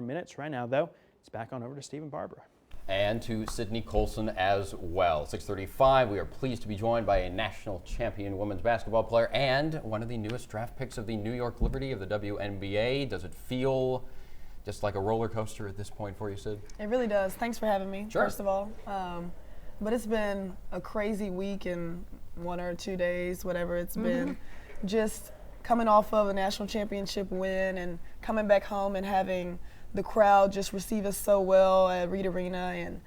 Minutes right now, though. It's back on over to Steve and Barbara. And to Sydney Colson as well. 6:35, we are pleased to be joined by a national champion women's basketball player and one of the newest draft picks of the New York Liberty of the WNBA. Does it feel just like a roller coaster at this point for you, Sid? It really does. Thanks for having me, Sure. first of all. But it's been a crazy week in 1 or 2 days, whatever it's been. Just coming off of a national championship win and coming back home and having the crowd just receive us so well at Reed Arena, and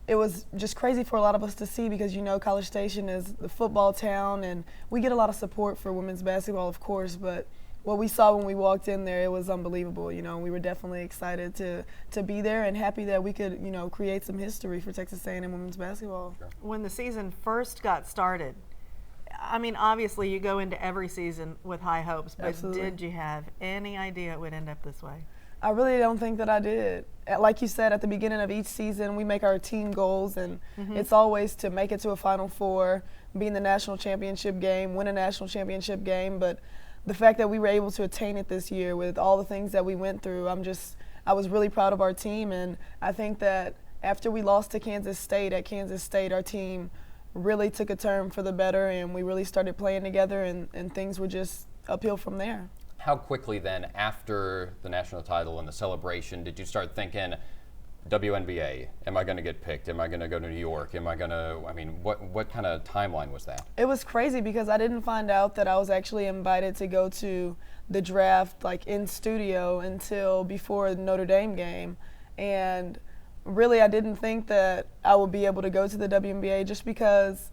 it was just crazy for a lot of us to see because, you know, College Station is the football town and we get a lot of support for women's basketball, of course, but what we saw when we walked in there, it was unbelievable. You know, we were definitely excited to be there and happy that we could, you know, create some history for Texas A&M women's basketball. Sure. When the season first got started, I mean, obviously you go into every season with high hopes, but Absolutely. Did you have any idea it would end up this way? I really don't think that I did. Like you said, at the beginning of each season, we make our team goals, and it's always to make it to a Final Four, be in the national championship game, win a national championship game. But the fact that we were able to attain it this year with all the things that we went through, I was really proud of our team. And I think that after we lost to Kansas State, our team really took a turn for the better, and we really started playing together, and things were just uphill from there. How quickly then, after the national title and the celebration, did you start thinking, WNBA, am I going to get picked? Am I going to go to New York? What kind of timeline was that? It was crazy because I didn't find out that I was actually invited to go to the draft, like, in studio until before the Notre Dame game. And really, I didn't think that I would be able to go to the WNBA just because,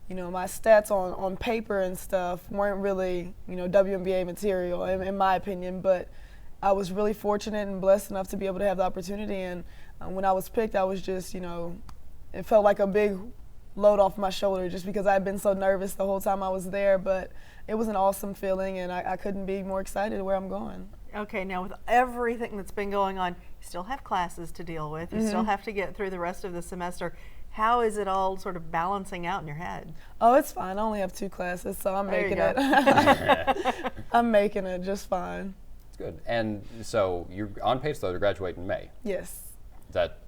you know, my stats on paper and stuff weren't really, you know, WNBA material in my opinion, but I was really fortunate and blessed enough to be able to have the opportunity. And when I was picked, I was just, you know, it felt like a big load off my shoulder just because I had been so nervous the whole time I was there. But it was an awesome feeling, and I couldn't be more excited where I'm going. Okay, now with everything that's been going on, you still have classes to deal with. You still have to get through the rest of the semester. How is it all sort of balancing out in your head? Oh, it's fine. I only have 2 classes, so I'm There you making it. I'm making it just fine. It's good. And so you're on pace, though, to graduate in May. Yes. That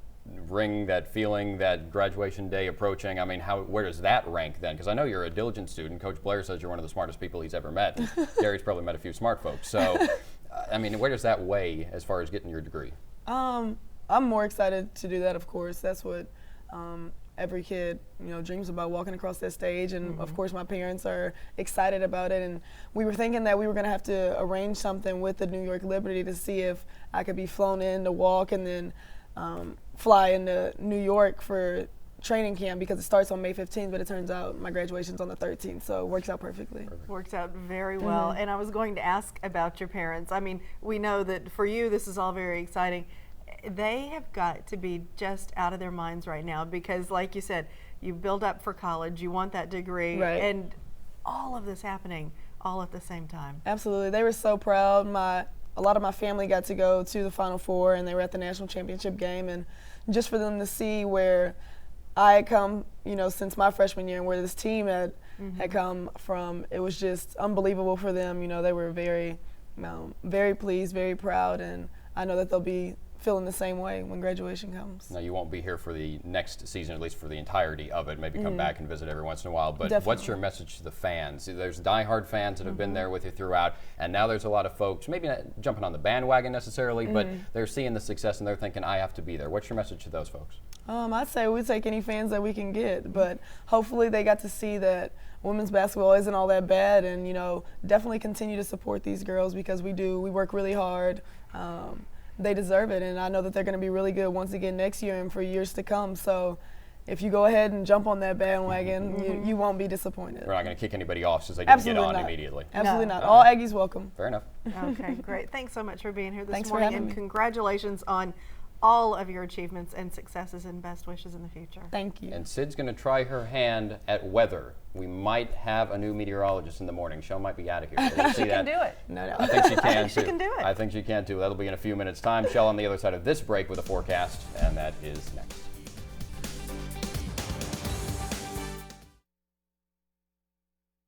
ring, that feeling, that graduation day approaching, I mean, where does that rank then? Because I know you're a diligent student. Coach Blair says you're one of the smartest people he's ever met. And Gary's probably met a few smart folks. So, I mean, where does that weigh as far as getting your degree? I'm more excited to do that, of course. That's what every kid, you know, dreams about, walking across that stage. And of course, my parents are excited about it. And we were thinking that we were going to have to arrange something with the New York Liberty to see if I could be flown in to walk and then fly into New York for training camp because it starts on May 15th, but it turns out my graduation's on the 13th, so it works out perfectly. Works out very well. And I was going to ask about your parents. I mean, we know that for you, this is all very exciting. They have got to be just out of their minds right now because, like you said, you build up for college, you want that degree, right, and all of this happening all at the same time. Absolutely. They were so proud. A lot of my family got to go to the Final Four, and they were at the national championship game, and just for them to see where I had come, you know, since my freshman year and where this team had come from, it was just unbelievable for them. You know, they were very pleased, very proud, and I know that they'll be feeling the same way when graduation comes. Now, you won't be here for the next season, at least for the entirety of it. Maybe come back and visit every once in a while. But Definitely. What's your message to the fans? There's diehard fans that have been there with you throughout, and now there's a lot of folks, maybe not jumping on the bandwagon necessarily, but they're seeing the success and they're thinking, I have to be there. What's your message to those folks? I'd say we take any fans that we can get, but hopefully they got to see that women's basketball isn't all that bad, and, you know, definitely continue to support these girls because we work really hard. They deserve it, and I know that they're going to be really good once again next year and for years to come. So if you go ahead and jump on that bandwagon, you won't be disappointed. We're not going to kick anybody off since they didn't Absolutely get on not. immediately. Absolutely No. not. All Aggies welcome. Fair enough. Okay, great. Thanks so much for being here this Thanks for morning, having and me. congratulations on all of your achievements and successes, and best wishes in the future. Thank you. And Sid's going to try her hand at weather. We might have a new meteorologist in the morning. Shell might be out of here. So we'll see She that. can do it. No. I think she can She too. can do it. I think she can too. That'll be in a few minutes' time. Shell on the other side of this break with a forecast, and that is next.